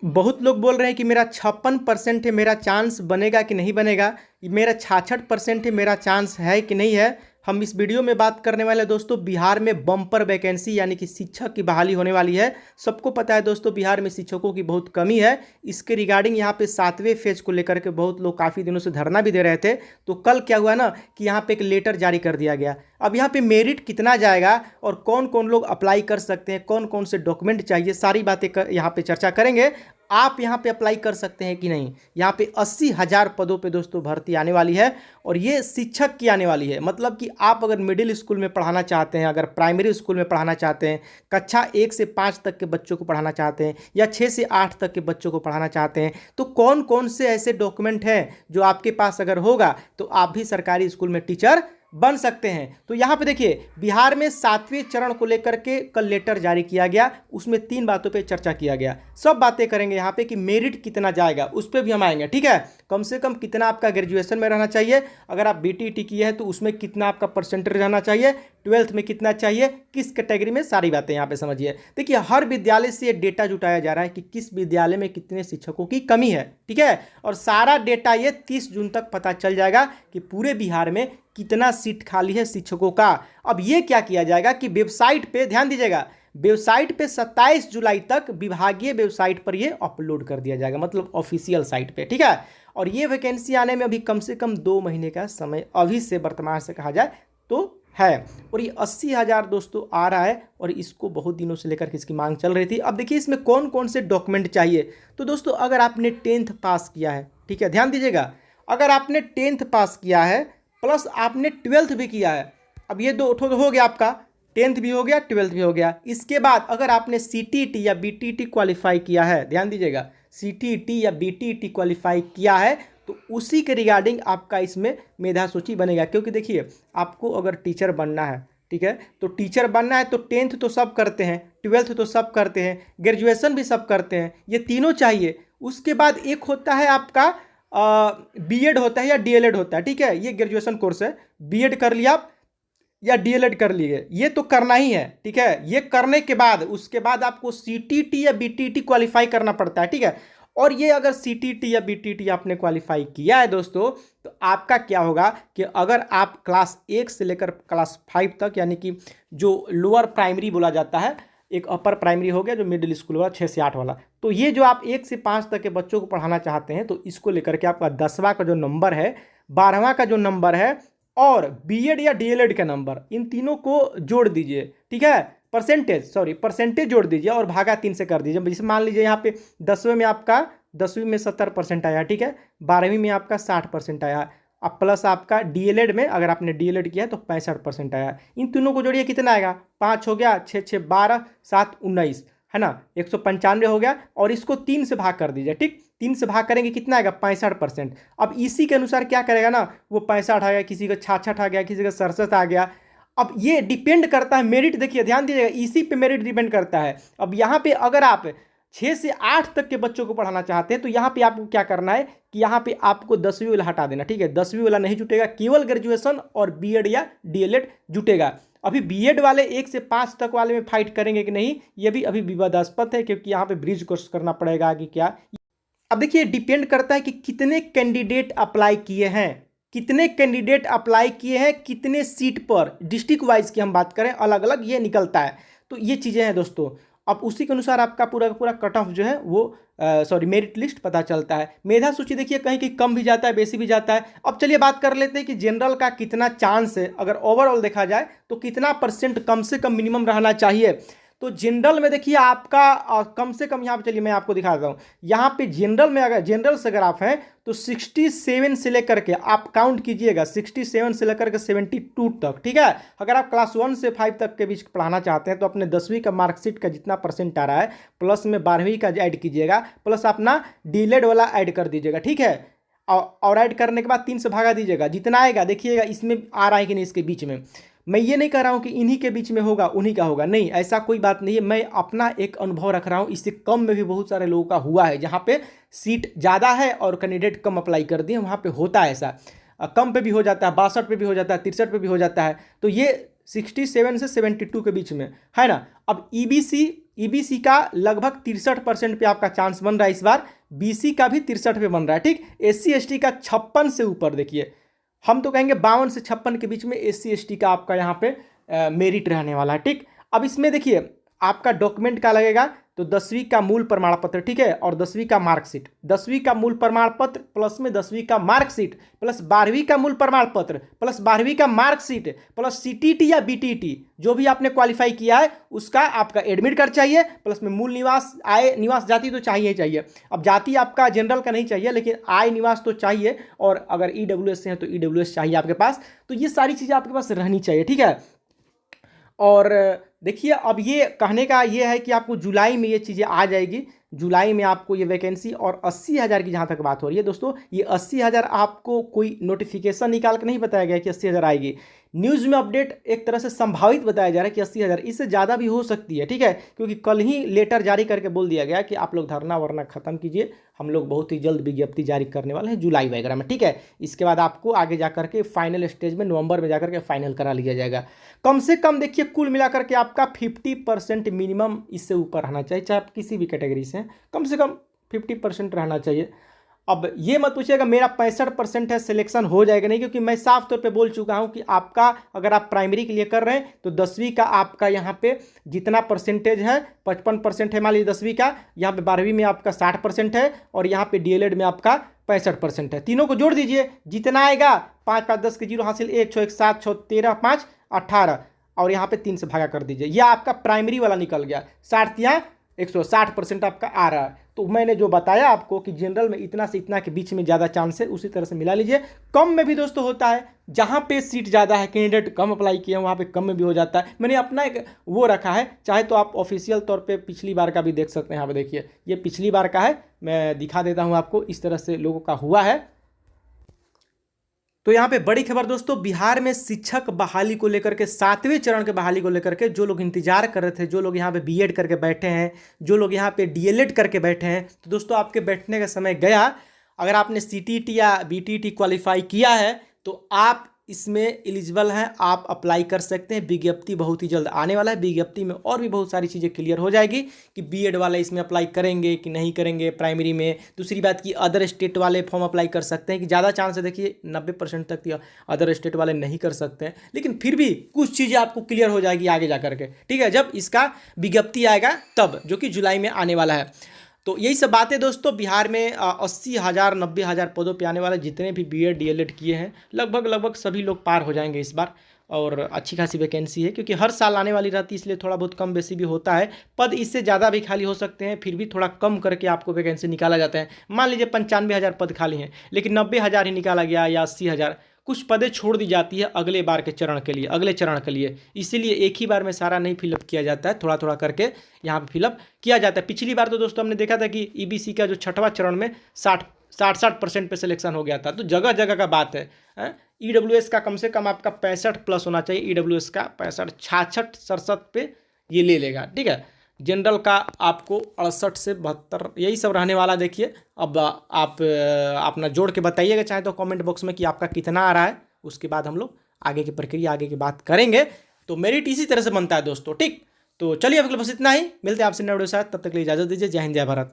बहुत लोग बोल रहे हैं कि मेरा 56% है, मेरा चांस बनेगा कि नहीं बनेगा, मेरा 66% है, मेरा चांस है कि नहीं है। हम इस वीडियो में बात करने वाले हैं दोस्तों, बिहार में बम्पर वैकेंसी यानी कि शिक्षक की बहाली होने वाली है। सबको पता है दोस्तों, बिहार में शिक्षकों की बहुत कमी है। इसके रिगार्डिंग यहाँ पे 7वें फेज को लेकर के बहुत लोग काफ़ी दिनों से धरना भी दे रहे थे। तो कल क्या हुआ ना कि यहाँ पे एक लेटर जारी कर दिया गया। अब यहाँ पे मेरिट कितना जाएगा और कौन कौन लोग अप्लाई कर सकते हैं, कौन कौन से डॉक्यूमेंट चाहिए, सारी बातें यहाँ पे चर्चा करेंगे। आप यहाँ पे अप्लाई कर सकते हैं कि नहीं। यहाँ पे 80,000 पदों पे दोस्तों भर्ती आने वाली है और ये शिक्षक की आने वाली है। मतलब कि आप अगर मिडिल स्कूल में पढ़ाना चाहते हैं, अगर प्राइमरी स्कूल में पढ़ाना चाहते हैं, कक्षा 1 से 5 तक के बच्चों को पढ़ाना चाहते हैं या 6 से 8 तक के बच्चों को पढ़ाना चाहते हैं, तो कौन कौन से ऐसे डॉक्यूमेंट हैं जो आपके पास अगर होगा तो आप भी सरकारी स्कूल में टीचर बन सकते हैं। तो यहाँ पे देखिए, बिहार में 7वें चरण को लेकर के कल लेटर जारी किया गया, उसमें 3 बातों पे चर्चा किया गया। सब बातें करेंगे यहाँ पे कि मेरिट कितना जाएगा उस पर भी हम आएंगे, ठीक है। कम से कम कितना आपका ग्रेजुएशन में रहना चाहिए, अगर आप बीटीटी किए हैं तो उसमें कितना आपका परसेंटेज रहना चाहिए, 12th में कितना चाहिए, किस कैटेगरी में, सारी बातें यहाँ पे समझिए। देखिए, हर विद्यालय से ये डेटा जुटाया जा रहा है कि किस विद्यालय में कितने शिक्षकों की कमी है, ठीक है। और सारा डेटा ये 30 जून तक पता चल जाएगा कि पूरे बिहार में कितना सीट खाली है शिक्षकों का। अब ये क्या किया जाएगा कि वेबसाइट पे ध्यान दीजिएगा, वेबसाइट पे 27 जुलाई तक विभागीय वेबसाइट पर ये अपलोड कर दिया जाएगा, मतलब ऑफिशियल साइट पे, ठीक है। और ये वैकेंसी आने में अभी कम से कम 2 महीने का समय अभी से वर्तमान से कहा जाए तो है। और ये 80,000 दोस्तों आ रहा है और इसको बहुत दिनों से लेकर के इसकी मांग चल रही थी। अब देखिए इसमें कौन कौन से डॉक्यूमेंट चाहिए। तो दोस्तों, अगर आपने 10th पास किया है, ठीक है, ध्यान दीजिएगा, अगर आपने 10th पास किया है प्लस आपने 12th भी किया है, अब ये 2 तो हो गया आपका, 10th भी हो गया, 12th भी हो गया। इसके बाद अगर आपने सीटीईटी या बीटीईटी क्वालिफाई किया है, ध्यान दीजिएगा, सीटीईटी या बीटीईटी क्वालिफाई किया है तो उसी के रिगार्डिंग आपका इसमें मेधा सूची बनेगा। क्योंकि देखिए, आपको अगर टीचर बनना है, ठीक है, तो टीचर बनना है तो 10th तो सब करते हैं, 12th तो सब करते हैं, ग्रेजुएशन भी सब करते हैं, ये तीनों चाहिए। उसके बाद एक होता है आपका बीएड होता है या डीएलएड होता है, ठीक है, ये ग्रेजुएशन कोर्स है, बीएड कर लिया आप या डीएलएड कर लिए, ये तो करना ही है, ठीक है। ये करने के बाद उसके बाद आपको सीटीईटी या बीटीईटी क्वालिफाई करना पड़ता है, ठीक है। और ये अगर सीटीईटी या बीटीईटी आपने क्वालिफाई किया है दोस्तों, तो आपका क्या होगा कि अगर आप क्लास 1 से लेकर क्लास 5 तक, यानी कि जो लोअर प्राइमरी बोला जाता है, एक अपर प्राइमरी हो गया जो मिडिल स्कूल वाला 6 से 8 वाला, तो ये जो आप 1 से 5 तक के बच्चों को पढ़ाना चाहते हैं तो इसको लेकर के आपका 10वां का जो नंबर है, 12वां का जो नंबर है और बीएड या डीएलएड का नंबर, इन तीनों को जोड़ दीजिए, ठीक है। परसेंटेज जोड़ दीजिए और भागा 3 से कर दीजिए। जैसे मान लीजिए यहाँ पे 10वीं में आपका 10वीं में 70% आया, ठीक है, 12वीं में आपका 60% आया, अब प्लस आपका डीएलएड में अगर आपने डीएलएड किया है तो 65% आया। इन तीनों को जोड़िए, कितना आएगा, 5 हो गया, 6 6 12 7 19, है ना, 195 हो गया। और इसको 3 से भाग कर दीजिए, ठीक, 3 से भाग करेंगे कितना आएगा, 65%। अब इसी के अनुसार क्या करेगा ना, वो 65 आ गया, किसी का 66 आ गया, किसी का 67 आ गया। अब ये डिपेंड करता है, मेरिट देखिए ध्यान दीजिएगा, इसी पे मेरिट डिपेंड करता है। अब यहाँ पे अगर आप 6 से 8 तक के बच्चों को पढ़ाना चाहते हैं तो यहाँ पे आपको क्या करना है कि यहाँ पे आपको 10वीं वाला हटा देना, ठीक है, 10वीं वाला नहीं जुटेगा, केवल ग्रेजुएशन और बीएड या डीएलएड जुटेगा। अभी बीएड वाले 1 से 5 तक वाले में फाइट करेंगे कि नहीं, ये भी अभी विवादास्पद है, क्योंकि यहाँ पे ब्रिज कोर्स करना पड़ेगा कि क्या। अब देखिए, डिपेंड करता है कि कितने कैंडिडेट अप्लाई किए हैं, कितने कैंडिडेट अप्लाई किए हैं, कितने सीट पर, डिस्ट्रिक्ट वाइज की हम बात करें, अलग अलग ये निकलता है। तो ये चीज़ें हैं दोस्तों। अब उसी के अनुसार आपका पूरा का पूरा कट ऑफ जो है वो मेरिट लिस्ट पता चलता है। मेधा सूची देखिए कहीं कहीं कम भी जाता है, बेसी भी जाता है। अब चलिए बात कर लेते हैं कि जनरल का कितना चांस है, अगर ओवरऑल देखा जाए तो कितना परसेंट कम से कम मिनिमम रहना चाहिए। तो जनरल में देखिए आपका कम से कम, यहाँ पे चलिए मैं आपको दिखाता हूँ, यहाँ पे जनरल में अगर जनरल से अगर आप हैं तो 67 से लेकर के आप काउंट कीजिएगा, 67 से लेकर के 72 तक, ठीक है। अगर आप क्लास 1 से 5 तक के बीच पढ़ाना चाहते हैं तो अपने 10वीं का मार्कशीट का जितना परसेंट आ रहा है प्लस में 12वीं का ऐड कीजिएगा, प्लस अपना डीलेड वाला ऐड कर दीजिएगा, ठीक है। और ऐड करने के बाद 3 से भागा दीजिएगा, जितना आएगा देखिएगा इसमें आ रहा है कि नहीं। इसके बीच में मैं ये नहीं कह रहा हूँ कि इन्हीं के बीच में होगा उन्हीं का होगा, नहीं, ऐसा कोई बात नहीं है। मैं अपना एक अनुभव रख रहा हूँ, इससे कम में भी बहुत सारे लोगों का हुआ है, जहाँ पे सीट ज़्यादा है और कैंडिडेट कम अप्लाई कर दिए, वहाँ पे होता है ऐसा। कम पे भी हो जाता है, 62 पे भी हो जाता है, 63 पे भी हो जाता है। तो ये 67 से 72 के बीच में, है ना। अब ईबीसी का लगभग 63% पे आपका चांस बन रहा है इस बार, बीसी का भी 63 पे बन रहा है, ठीक। एससी एसटी का 56 से ऊपर, देखिए हम तो कहेंगे 52 से 56 के बीच में एससी एसटी का आपका यहाँ पे मेरिट रहने वाला है, ठीक। अब इसमें देखिए आपका डॉक्यूमेंट क्या लगेगा, तो 10वीं का मूल प्रमाण पत्र, ठीक है, और 10वीं का मार्कशीट, 10वीं का मूल प्रमाण पत्र प्लस में 10वीं का मार्कशीट प्लस 12वीं का मूल प्रमाण पत्र प्लस 12वीं का मार्कशीट प्लस सीटीटी या बीटीटी जो भी आपने क्वालिफाई किया है उसका आपका एडमिट कार्ड चाहिए, प्लस में मूल निवास, आय निवास, जाति तो चाहिए ही चाहिए। अब जाति आपका जनरल का नहीं चाहिए, लेकिन आय निवास तो चाहिए, और अगर ईडब्ल्यूएस से है तो ईडब्ल्यूएस चाहिए आपके पास। तो ये सारी चीज़ें आपके पास रहनी चाहिए, ठीक है। और देखिए अब ये कहने का ये है कि आपको जुलाई में ये चीज़ें आ जाएगी, जुलाई में आपको ये वैकेंसी, और 80,000 की जहाँ तक बात हो रही है दोस्तों, ये 80,000 आपको कोई नोटिफिकेशन निकाल के नहीं बताया गया कि 80,000 आएगी, न्यूज़ में अपडेट एक तरह से संभावित बताया जा रहा है कि 80,000, इससे ज़्यादा भी हो सकती है, ठीक है, क्योंकि कल ही लेटर जारी करके बोल दिया गया कि आप लोग धरना वरना खत्म कीजिए, हम लोग बहुत ही जल्द विज्ञप्ति जारी करने वाले हैं जुलाई वगैरह में, ठीक है। इसके बाद आपको आगे जाकर के फाइनल स्टेज में नवंबर में जाकर के फाइनल करा लिया जाएगा। कम से कम देखिए कुल मिलाकर के आपका 50% मिनिमम इससे ऊपर रहना चाहिए, चाहे आप किसी भी कैटेगरी से हैं, कम से कम 50% रहना चाहिए। अब ये मत पूछिएगा मेरा 65% है सिलेक्शन हो जाएगा, नहीं, क्योंकि मैं साफ तौर पे बोल चुका हूं कि आपका अगर आप प्राइमरी के लिए कर रहे हैं तो 10वीं का आपका यहाँ पे जितना परसेंटेज है 55% है, मान लीजिए 10वीं का, यहाँ पे 12वीं में आपका 60% है, और यहाँ पे डीएलएड में आपका 65% है। तीनों को जोड़ दीजिए, जितना आएगा 5 5 10 के जीरो हासिल, 1 6 1 7 6 13 5 18, और यहाँ पे 3 से भागा कर दीजिए, यह आपका प्राइमरी वाला निकल गया। 160% आपका आ रहा है। तो मैंने जो बताया आपको कि जनरल में इतना से इतना के बीच में ज़्यादा चांस है, उसी तरह से मिला लीजिए। कम में भी दोस्तों होता है, जहाँ पे सीट ज़्यादा है, कैंडिडेट कम अप्लाई किए हैं, वहाँ पे कम में भी हो जाता है। मैंने अपना एक वो रखा है, चाहे तो आप ऑफिशियल तौर पे पिछली बार का भी देख सकते हैं। यहाँ पे देखिए ये पिछली बार का है, मैं दिखा देता हूँ आपको, इस तरह से लोगों का हुआ है। तो यहाँ पे बड़ी खबर दोस्तों, बिहार में शिक्षक बहाली को लेकर के 7वें चरण के बहाली को लेकर के जो लोग इंतजार कर रहे थे, जो लोग यहाँ पे बीएड करके बैठे हैं, जो लोग यहाँ पे डीएलएड करके बैठे हैं, तो दोस्तों आपके बैठने का समय गया। अगर आपने सीटीटी या बीटीटी क्वालिफाई किया है तो आप इसमें एलिजिबल हैं, आप अप्लाई कर सकते हैं। विज्ञप्ति बहुत ही जल्द आने वाला है, विज्ञप्ति में और भी बहुत सारी चीज़ें क्लियर हो जाएगी कि बीएड वाले इसमें अप्लाई करेंगे कि नहीं करेंगे प्राइमरी में। दूसरी बात कि अदर स्टेट वाले फॉर्म अप्लाई कर सकते हैं, कि ज़्यादा चांस है, देखिए 90% तक अदर स्टेट वाले नहीं कर सकते हैं, लेकिन फिर भी कुछ चीज़ें आपको क्लियर हो जाएगी आगे जा करके, ठीक है, जब इसका विज्ञप्ति आएगा तब, जो कि जुलाई में आने वाला है। तो यही सब बातें दोस्तों, बिहार में 80,000 90,000 पदों पे आने वाले जितने भी बीएड डीएलएड किए हैं लगभग सभी लोग पार हो जाएंगे इस बार, और अच्छी खासी वैकेंसी है, क्योंकि हर साल आने वाली रहती है, इसलिए थोड़ा बहुत कम बेसी भी होता है। पद इससे ज़्यादा भी खाली हो सकते हैं, फिर भी थोड़ा कम करके आपको वैकेंसी निकाला जाता है। मान लीजिए 95,000 पद खाली हैं, लेकिन 90,000 ही निकाला गया या 80,000, कुछ पदें छोड़ दी जाती है अगले बार के चरण के लिए, अगले चरण के लिए, इसीलिए एक ही बार में सारा नहीं फिलअप किया जाता है, थोड़ा थोड़ा करके यहाँ पे फिलअप किया जाता है। पिछली बार तो दोस्तों हमने देखा था कि ईबीसी का जो 6वां चरण में 60% पे सिलेक्शन हो गया था। तो जगह जगह का बात है। ईडब्ल्यूएस का कम से कम आपका 65 प्लस होना चाहिए, ईडब्ल्यूएस का 65 66 67 पे ये ले लेगा, ठीक है। जनरल का आपको 68 से 72, यही सब रहने वाला। देखिए अब आप अपना जोड़ के बताइएगा चाहे तो कमेंट बॉक्स में कि आपका कितना आ रहा है, उसके बाद हम लोग आगे की प्रक्रिया, आगे की बात करेंगे। तो मेरिट इसी तरह से बनता है दोस्तों, ठीक। तो चलिए अभी बस इतना ही, मिलते हैं आपसे नए वीडियो के साथ, तब तक के लिए इजाजत दीजिए। जय हिंद, जय भारत।